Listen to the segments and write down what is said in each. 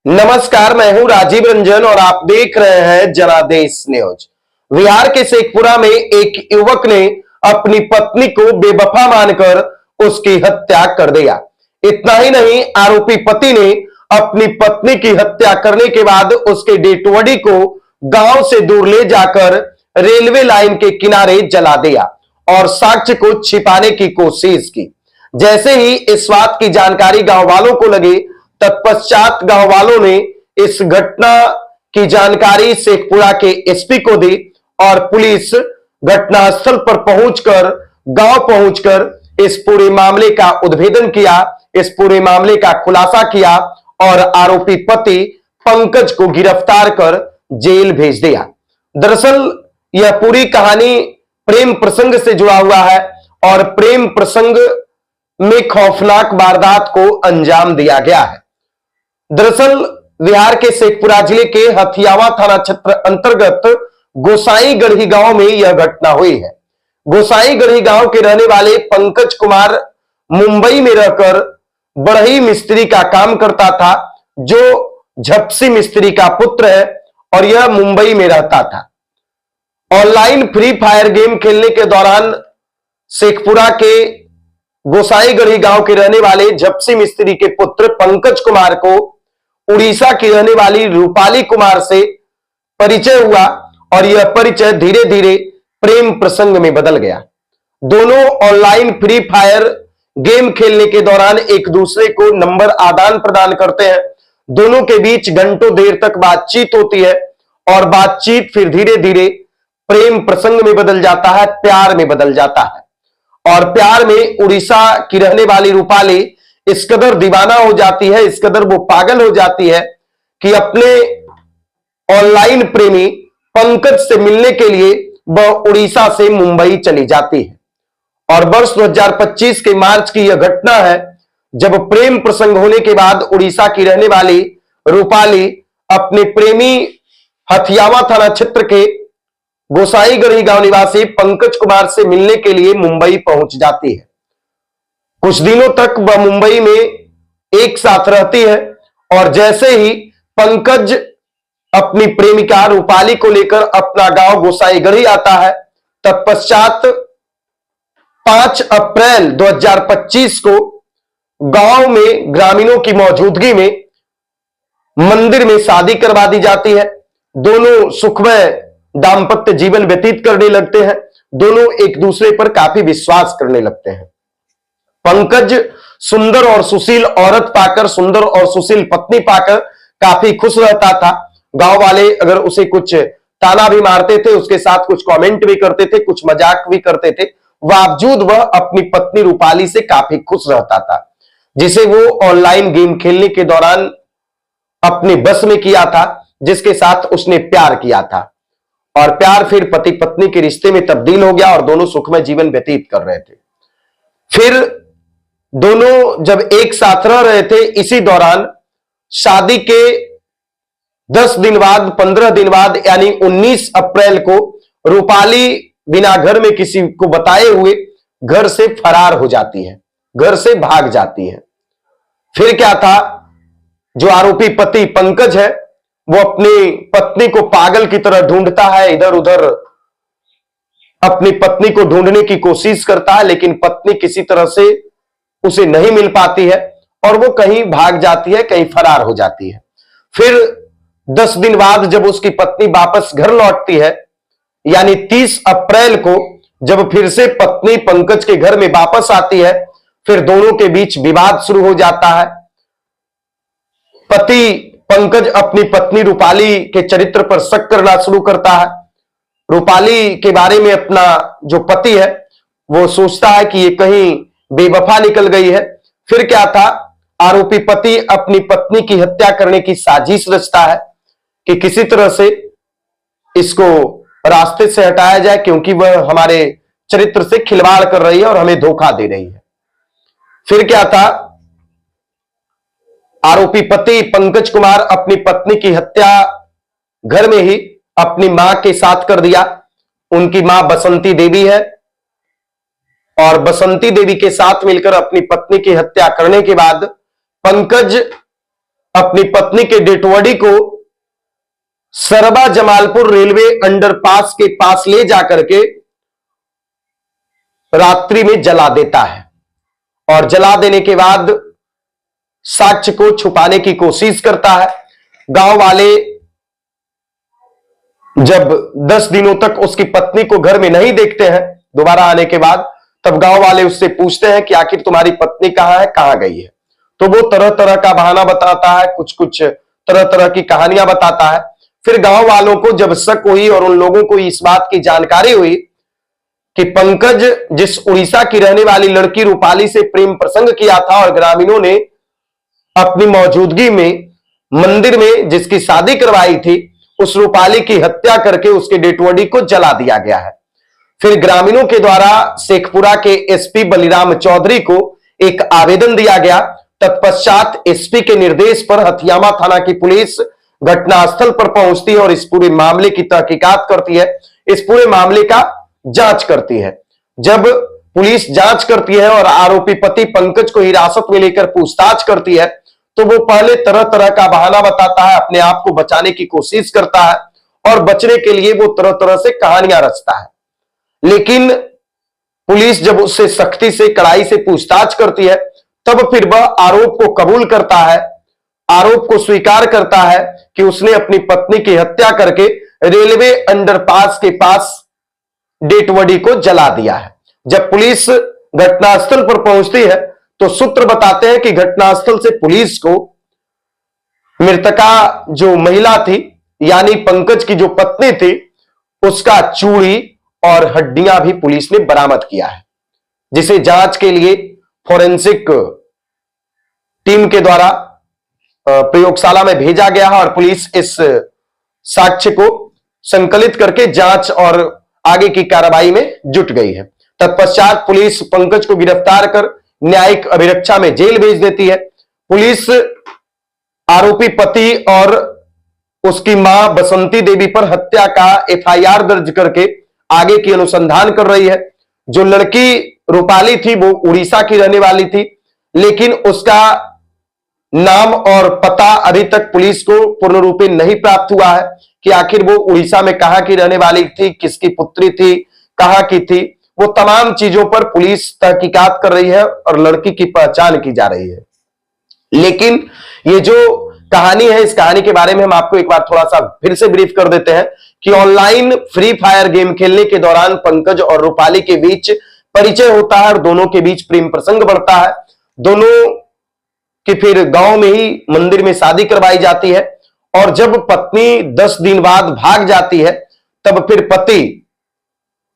नमस्कार, मैं हूं राजीव रंजन और आप देख रहे हैं जनादेश न्यूज। बिहार के शेखपुरा में एक युवक ने अपनी पत्नी को बेवफा मानकर उसकी हत्या कर दिया। इतना ही नहीं, आरोपी पति ने अपनी पत्नी की हत्या करने के बाद उसके डेड बॉडी को गांव से दूर ले जाकर रेलवे लाइन के किनारे जला दिया और साक्ष्य को छिपाने की कोशिश की। जैसे ही इस बात की जानकारी गांव वालों को लगी, तत्पश्चात गांव वालों ने इस घटना की जानकारी शेखपुरा के एसपी को दी और पुलिस घटनास्थल पर गांव पहुंचकर इस पूरे मामले का उद्भेदन किया, इस पूरे मामले का खुलासा किया और आरोपी पति पंकज को गिरफ्तार कर जेल भेज दिया। दरअसल यह पूरी कहानी प्रेम प्रसंग से जुड़ा हुआ है और प्रेम प्रसंग में खौफनाक वारदात को अंजाम दिया गया है। दरअसल बिहार के शेखपुरा जिले के हथियावा थाना क्षेत्र अंतर्गत गोसाईगढ़ी गांव में यह घटना हुई है। गोसाईगढ़ी गांव के रहने वाले पंकज कुमार मुंबई में रहकर बढ़ई मिस्त्री का काम करता था, जो झपसी मिस्त्री का पुत्र है और यह मुंबई में रहता था। ऑनलाइन फ्री फायर गेम खेलने के दौरान शेखपुरा के गोसाईगढ़ी गांव के रहने वाले झपसी मिस्त्री के पुत्र पंकज कुमार को उड़ीसा की रहने वाली रूपाली कुमार से परिचय हुआ और यह परिचय धीरे धीरे प्रेम प्रसंग में बदल गया। दोनों ऑनलाइन फ्री फायर गेम खेलने के दौरान एक दूसरे को नंबर आदान प्रदान करते हैं। दोनों के बीच घंटों देर तक बातचीत होती है और बातचीत फिर धीरे धीरे प्रेम प्रसंग में बदल जाता है, प्यार में बदल जाता है। और प्यार में उड़ीसा की रहने वाली रूपाली इस कदर दीवाना हो जाती है, इस कदर वो पागल हो जाती है कि अपने ऑनलाइन प्रेमी पंकज से मिलने के लिए वह उड़ीसा से मुंबई चली जाती है। और वर्ष 2025 के मार्च की यह घटना है, जब प्रेम प्रसंग होने के बाद उड़ीसा की रहने वाली रूपाली अपने प्रेमी हथियावा थाना क्षेत्र के गोसाईगढ़ी गांव निवासी पंकज कुमार से मिलने के लिए मुंबई पहुंच जाती है। कुछ दिनों तक वह मुंबई में एक साथ रहती है और जैसे ही पंकज अपनी प्रेमिका रूपाली को लेकर अपना गांव गोसाईगढ़ी आता है, तत्पश्चात 5 अप्रैल 2025 को गांव में ग्रामीणों की मौजूदगी में मंदिर में शादी करवा दी जाती है। दोनों सुखमय दाम्पत्य जीवन व्यतीत करने लगते हैं। दोनों एक दूसरे पर काफी विश्वास करने लगते हैं। पंकज सुंदर और सुशील औरत पाकर, सुंदर और सुशील पत्नी पाकर काफी खुश रहता था। गांव वाले अगर उसे कुछ ताना भी मारते थे, उसके साथ कुछ कमेंट भी करते थे, कुछ मजाक भी करते थे, बावजूद वह अपनी पत्नी रूपाली से काफी खुश रहता था, जिसे वो ऑनलाइन गेम खेलने के दौरान अपने बस में किया था, जिसके साथ उसने प्यार किया था। और प्यार फिर पति पत्नी के रिश्ते में तब्दील हो गया और दोनों सुखमय जीवन व्यतीत कर रहे थे। फिर दोनों जब एक साथ रह रहे थे, इसी दौरान शादी के 10 दिन बाद, 15 दिन बाद, यानी 19 अप्रैल को रूपाली बिना घर में किसी को बताए हुए घर से फरार हो जाती है, घर से भाग जाती है। फिर क्या था, जो आरोपी पति पंकज है वो अपनी पत्नी को पागल की तरह ढूंढता है, इधर उधर अपनी पत्नी को ढूंढने की कोशिश करता है, लेकिन पत्नी किसी तरह से उसे नहीं मिल पाती है और वो कहीं भाग जाती है, कहीं फरार हो जाती है। फिर 10 दिन बाद जब उसकी पत्नी वापस घर लौटती है, यानी 30 अप्रैल को जब फिर से पत्नी पंकज के घर में वापस आती है, फिर दोनों के बीच विवाद शुरू हो जाता है। पति पंकज अपनी पत्नी रूपाली के चरित्र पर शक करना शुरू करता है। रूपाली के बारे में अपना जो पति है वो सोचता है कि ये कहीं बेवफा निकल गई है। फिर क्या था, आरोपी पति अपनी पत्नी की हत्या करने की साजिश रचता है कि किसी तरह से इसको रास्ते से हटाया जाए, क्योंकि वह हमारे चरित्र से खिलवाड़ कर रही है और हमें धोखा दे रही है। फिर क्या था, आरोपी पति पंकज कुमार अपनी पत्नी की हत्या घर में ही अपनी मां के साथ कर दिया। उनकी मां बसंती देवी है और बसंती देवी के साथ मिलकर अपनी पत्नी की हत्या करने के बाद पंकज अपनी पत्नी के डेड बॉडी को सरबा जमालपुर रेलवे अंडरपास के पास ले जाकर के रात्रि में जला देता है और जला देने के बाद साक्ष्य को छुपाने की कोशिश करता है। गांव वाले जब 10 दिनों तक उसकी पत्नी को घर में नहीं देखते हैं दोबारा आने के बाद, तब गांव वाले उससे पूछते हैं कि आखिर तुम्हारी पत्नी कहां है, कहां गई है। तो वो तरह तरह का बहाना बताता है, कुछ कुछ तरह तरह की कहानियां बताता है। फिर गांव वालों को जब शक हुई और उन लोगों को इस बात की जानकारी हुई कि पंकज जिस उड़ीसा की रहने वाली लड़की रूपाली से प्रेम प्रसंग किया था और ग्रामीणों ने अपनी मौजूदगी में मंदिर में जिसकी शादी करवाई थी, उस रूपाली की हत्या करके उसके डेड बॉडी को जला दिया गया है। फिर ग्रामीणों के द्वारा शेखपुरा के एसपी बलिराम चौधरी को एक आवेदन दिया गया। तत्पश्चात एसपी के निर्देश पर हथियामा थाना की पुलिस घटनास्थल पर पहुंचती है और इस पूरे मामले की तहकीकात करती है, इस पूरे मामले का जांच करती है। जब पुलिस जांच करती है और आरोपी पति पंकज को हिरासत में लेकर पूछताछ करती है, तो वो पहले तरह तरह का बहाना बताता है, अपने आप को बचाने की कोशिश करता है और बचने के लिए वो तरह तरह से कहानियां रचता है। लेकिन पुलिस जब उससे सख्ती से कड़ाई से पूछताछ करती है, तब फिर वह आरोप को कबूल करता है, आरोप को स्वीकार करता है कि उसने अपनी पत्नी की हत्या करके रेलवे अंडरपास के पास डेड बॉडी को जला दिया है। जब पुलिस घटनास्थल पर पहुंचती है तो सूत्र बताते हैं कि घटनास्थल से पुलिस को मृतका जो महिला थी यानी पंकज की जो पत्नी थी, उसका चूड़ी और हड्डियां भी पुलिस ने बरामद किया है, जिसे जांच के लिए फोरेंसिक टीम के द्वारा प्रयोगशाला में भेजा गया है और पुलिस इस साक्ष्य को संकलित करके जांच और आगे की कार्रवाई में जुट गई है। तत्पश्चात पुलिस पंकज को गिरफ्तार कर न्यायिक अभिरक्षा में जेल भेज देती है। पुलिस आरोपी पति और उसकी मां बसंती देवी पर हत्या का एफआईआर दर्ज करके आगे की अनुसंधान कर रही है। जो लड़की रूपाली थी वो उड़ीसा की रहने वाली थी, लेकिन उसका नाम और पता अभी तक पुलिस को पूर्ण रूप से नहीं प्राप्त हुआ है कि आखिर वो उड़ीसा में कहां की रहने वाली थी, किसकी पुत्री थी, कहां की थी। वो तमाम चीजों पर पुलिस तहकीकात कर रही है और लड़की की पहचान की जा रही है। लेकिन ये जो कहानी है, इस कहानी के बारे में हम आपको एक बार थोड़ा सा फिर से ब्रीफ कर देते हैं कि ऑनलाइन फ्री फायर गेम खेलने के दौरान पंकज और रूपाली के बीच परिचय होता है और दोनों के बीच प्रेम प्रसंग बढ़ता है। दोनों कि फिर गांव में ही मंदिर में शादी करवाई जाती है और जब पत्नी 10 दिन बाद भाग जाती है, तब फिर पति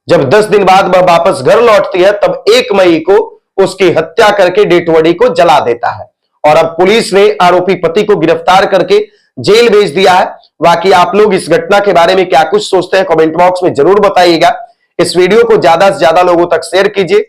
जब 10 दिन बाद वह वापस घर लौटती है, तब 1 मई को उसकी हत्या करके डेड बॉडी को जला देता है। और अब पुलिस ने आरोपी पति को गिरफ्तार करके जेल भेज दिया है। बाकी आप लोग इस घटना के बारे में क्या कुछ सोचते हैं, कमेंट बॉक्स में जरूर बताइएगा। इस वीडियो को ज्यादा से ज्यादा लोगों तक शेयर कीजिए।